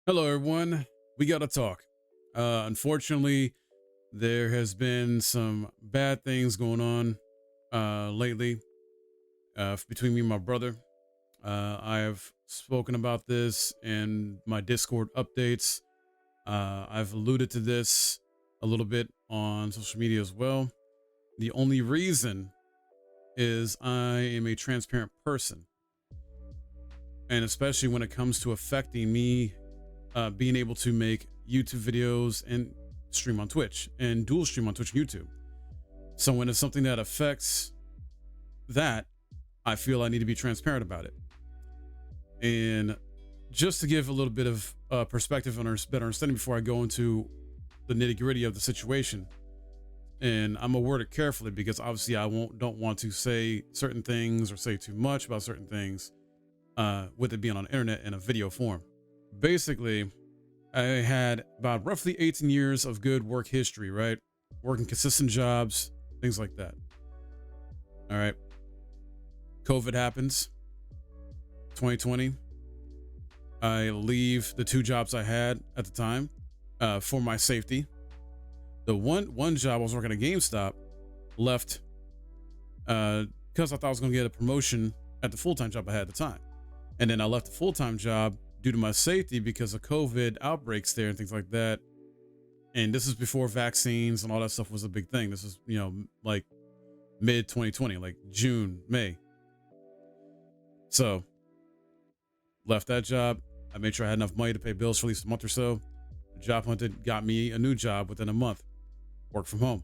Hello, everyone. We got to talk. Unfortunately, there has been some bad things going on lately between me and my brother. I have spoken about this in my Discord updates. I've alluded to this a little bit on social media as well. The only reason is I am a transparent person, and especially when it comes to affecting me being able to make YouTube videos and stream on Twitch and dual stream on Twitch and YouTube. So when it's something that affects that, I feel I need to be transparent about it. And just to give a little bit of perspective and better understanding before I go into the nitty gritty of the situation, and I'm gonna word it carefully because obviously don't want to say certain things or say too much about certain things with it being on the internet in a video form. Basically, I had about roughly 18 years of good work history, right? Working consistent jobs, things like that. All right. COVID happens, 2020. I leave the two jobs I had at the time for my safety. The one job I was working at GameStop left because I thought I was going to get a promotion at the full-time job I had at the time. And then I left the full-time job due to my safety because of COVID outbreaks there and things like that. And this is before vaccines and all that stuff was a big thing. This is, like mid 2020, like June, May. So left that job. I made sure I had enough money to pay bills for at least a month or so. Job hunted, got me a new job within a month. Work from home.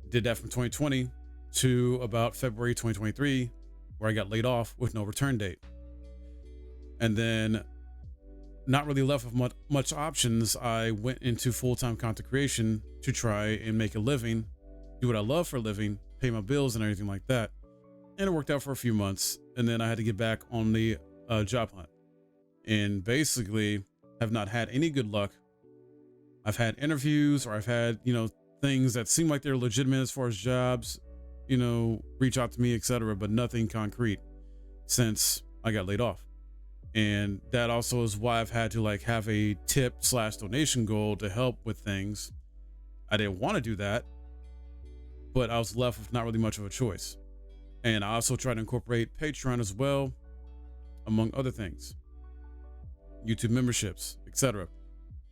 Did that from 2020 to about February 2023, where I got laid off with no return date. And then, not really left with much options, I went into full-time content creation to try and make a living, do what I love for a living, pay my bills and everything like that. And it worked out for a few months. And then I had to get back on the job hunt. And basically have not had any good luck. I've had interviews or I've had, things that seem like they're legitimate as far as jobs, reach out to me, etc., but nothing concrete since I got laid off. And that also is why I've had to have a tip/donation goal to help with things. I didn't want to do that, but I was left with not really much of a choice. And I also try to incorporate Patreon as well, among other things, YouTube memberships, etc.,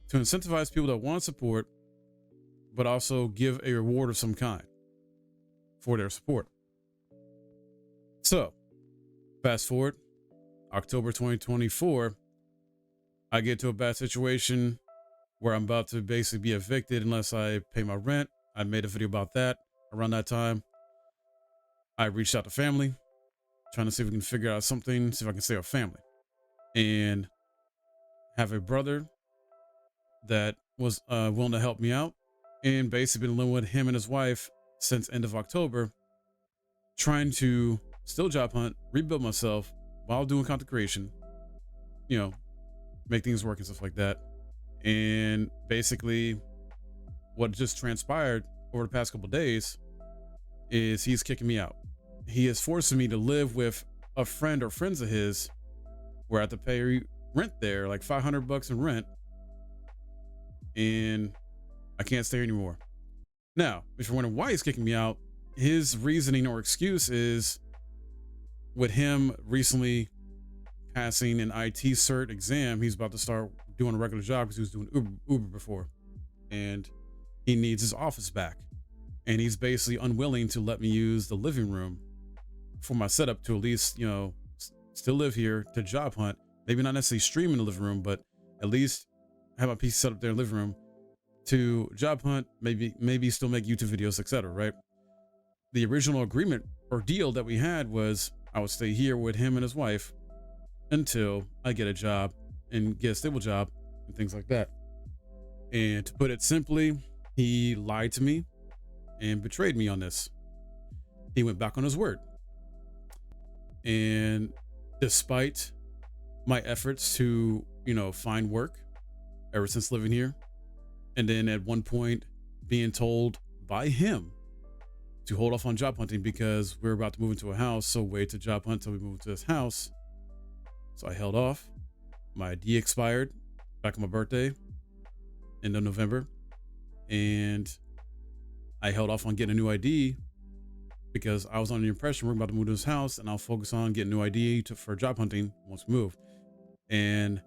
to incentivize people that want support, but also give a reward of some kind for their support. So, fast forward, October 2024, I get to a bad situation where I'm about to basically be evicted unless I pay my rent. I made a video about that around that time. I reached out to family, trying to see if we can figure out something, see if I can save our family. And have a brother that was willing to help me out, and basically been living with him and his wife since end of October, trying to still job hunt, rebuild myself while doing content creation, make things work and stuff like that. And basically what just transpired over the past couple of days is he's kicking me out. He is forcing me to live with a friend or friends of his where I have to pay rent there, like $500 in rent, and I can't stay anymore. Now, if you're wondering why he's kicking me out, his reasoning or excuse is with him recently passing an IT cert exam, he's about to start doing a regular job because he was doing Uber before, and he needs his office back. And he's basically unwilling to let me use the living room for my setup to at least, still live here to job hunt. Maybe not necessarily stream in the living room, but at least have my PC set up there in the living room to job hunt, maybe still make YouTube videos, etc., right? The original agreement or deal that we had was I would stay here with him and his wife until I get a job and get a stable job and things like that. And to put it simply, he lied to me and betrayed me on this. He went back on his word. And despite my efforts to, find work ever since living here, and then at one point being told by him to hold off on job hunting because we're about to move into a house, so wait to job hunt till we move to this house. So I held off. My ID expired back on my birthday, end of November, and I held off on getting a new ID because I was under the impression we're about to move to this house and I'll focus on getting a new ID for job hunting once we move. And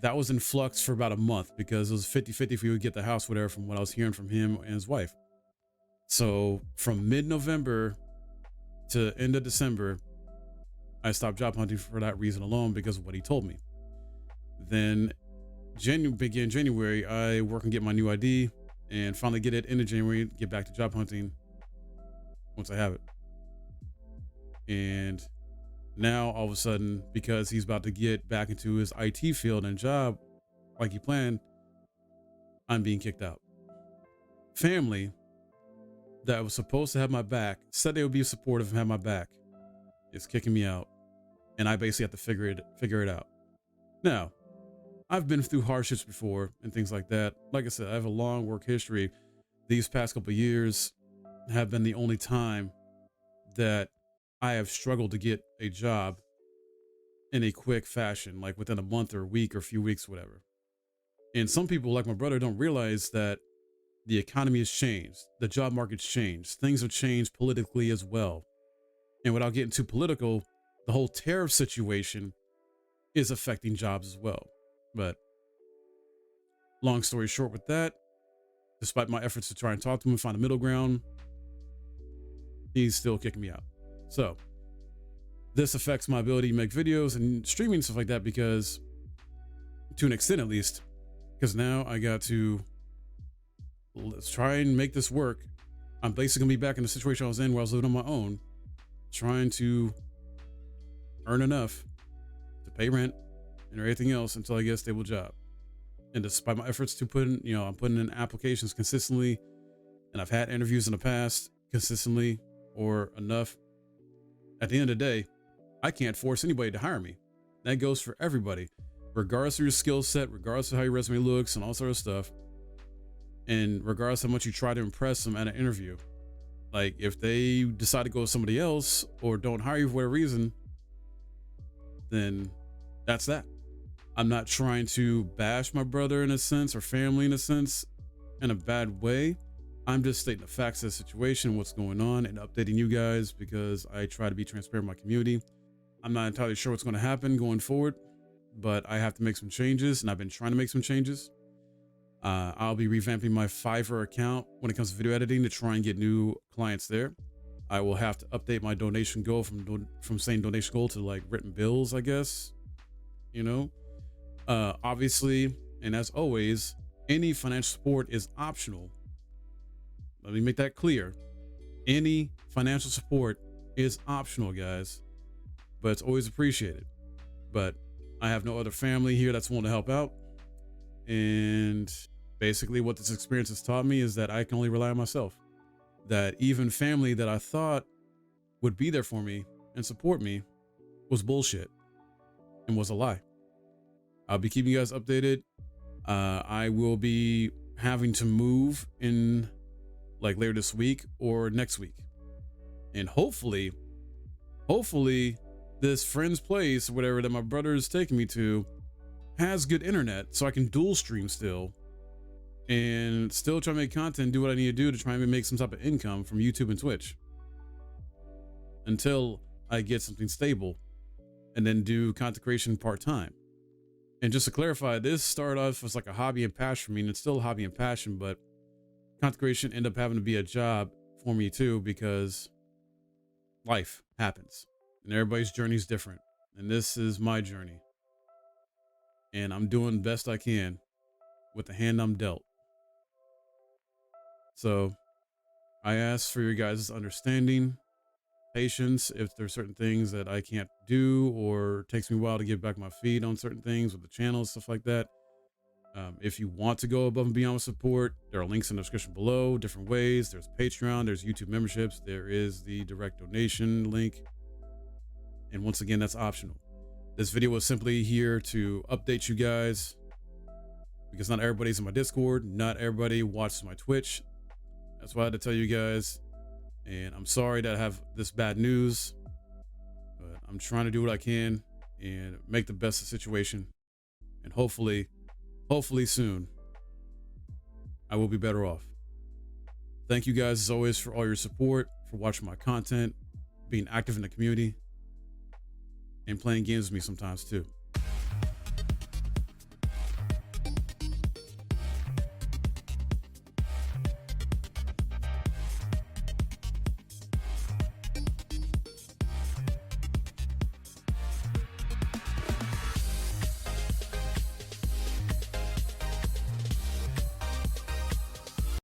that was in flux for about a month because it was 50-50 if we would get the house, whatever, from what I was hearing from him and his wife. So from mid-November to end of December, I stopped job hunting for that reason alone because of what he told me. Then begin January, I work and get my new ID and finally get it into January, get back to job hunting once I have it. And now all of a sudden, because he's about to get back into his IT field and job like he planned, I'm being kicked out. Family that was supposed to have my back, said they would be supportive and have my back, is kicking me out. And I basically have to figure it out. Now, I've been through hardships before and things like that. Like I said, I have a long work history. These past couple of years have been the only time that I have struggled to get a job in a quick fashion, like within a month or a week or a few weeks, whatever. And some people like my brother don't realize that the economy has changed. The job market's changed. Things have changed politically as well. And without getting too political, the whole tariff situation is affecting jobs as well. But long story short with that, despite my efforts to try and talk to him and find a middle ground, he's still kicking me out. So this affects my ability to make videos and streaming stuff like that, because to an extent, at least, because now I got to, let's try and make this work. I'm basically gonna be back in the situation I was in where I was living on my own, trying to earn enough to pay rent and everything else until I get a stable job. And despite my efforts to put in, I'm putting in applications consistently, and I've had interviews in the past consistently or enough. At the end of the day, I can't force anybody to hire me. That goes for everybody, regardless of your skill set, regardless of how your resume looks and all sort of stuff. And regardless of how much you try to impress them at an interview. Like if they decide to go with somebody else or don't hire you for whatever reason, then that's that. I'm not trying to bash my brother in a sense or family in a sense in a bad way. I'm just stating the facts of the situation, what's going on, and updating you guys because I try to be transparent with my community. I'm not entirely sure what's going to happen going forward, but I have to make some changes, and I've been trying to make some changes. I'll be revamping my Fiverr account when it comes to video editing to try and get new clients there. I will have to update my donation goal from saying donation goal to like written bills, I guess. Obviously, and as always, any financial support is optional. Let me make that clear. Any financial support is optional, guys, but it's always appreciated. But I have no other family here that's willing to help out. And basically what this experience has taught me is that I can only rely on myself. That even family that I thought would be there for me and support me was bullshit and was a lie. I'll be keeping you guys updated. I will be having to move in like later this week or next week. And hopefully this friend's place, whatever that my brother is taking me to, has good internet so I can dual stream still and still try to make content, do what I need to do to try and make some type of income from YouTube and Twitch until I get something stable, and then do content creation part-time. And just to clarify, this started off as like a hobby and passion for me, and it's still a hobby and passion, but content creation ended up having to be a job for me too, because life happens and everybody's journey is different. And this is my journey. And I'm doing the best I can with the hand I'm dealt. So I ask for your guys' understanding, patience, if there's certain things that I can't do or it takes me a while to get back my feet on certain things with the channel, stuff like that. If you want to go above and beyond with support, there are links in the description below, different ways. There's Patreon, there's YouTube memberships, there is the direct donation link. And once again, that's optional. This video was simply here to update you guys because not everybody's in my Discord. Not everybody watches my Twitch. That's why I had to tell you guys. And I'm sorry that I have this bad news, but I'm trying to do what I can and make the best of the situation. And hopefully hopefully soon, I will be better off. Thank you guys as always for all your support, for watching my content, being active in the community, and playing games with me sometimes too.